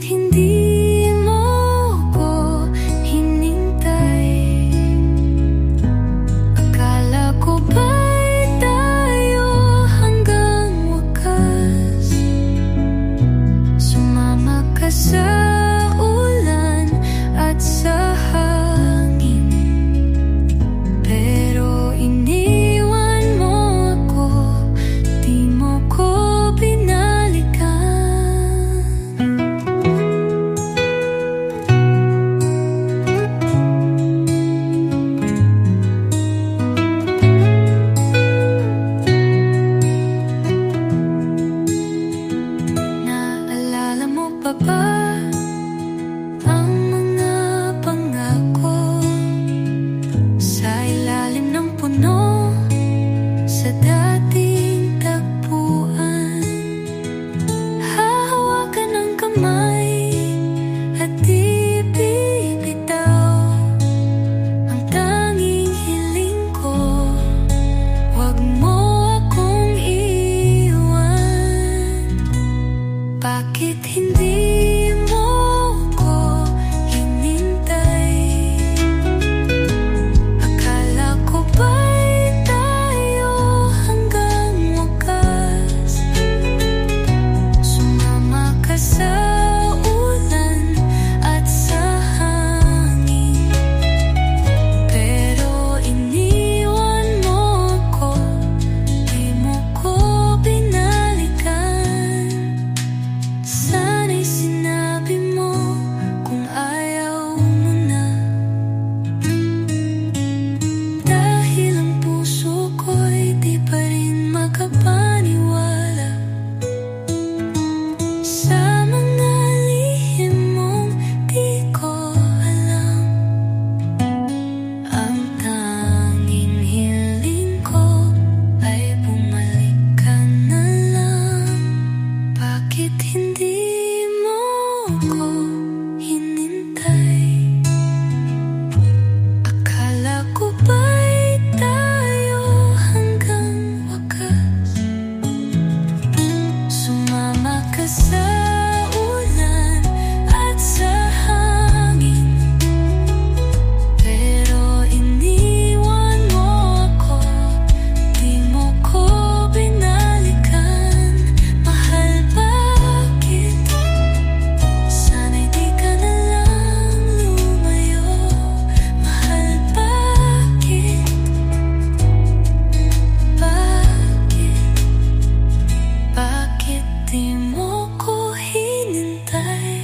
hindi mo ko hinintay? Akala ko ba'y tayo hanggang wakas? Sumama ka sa ulan at sa hangin, pero iniwan mo ako, di mo ko binalikan. Naalala mo pa ba ang mga pangako sa ilalim ng puno sa dating tagpuan? Hahawakan ng kamay at di bibitaw. Ang tanging hiling ko, wag mo akong iwan. Bakit hindi mo ko hinintay? Akala ko ba'y tayo hanggang wakas? Sumama ka sa ulan at sa hangin, pero iniwan mo ako, di mo ko binalikan. Sana'y sinabi mo kung ayaw mo na, dahil ang puso ko'y di pa rin makapaniwala sa mga lihim mong di ko alam. Ang tanging hiling ko ay bumalik ka na lang. Bakit hindi mo ko hinintay? Akala ko ba'y tayo hanggang wakas? Sumama ka sa ulan at sa hangin, pero iniwan mo ako, di mo ko binalikan. Mahal, bakit? Sana'y di ka na lang lumayo. Mahal, bakit? Bakit di mo ko hinintay?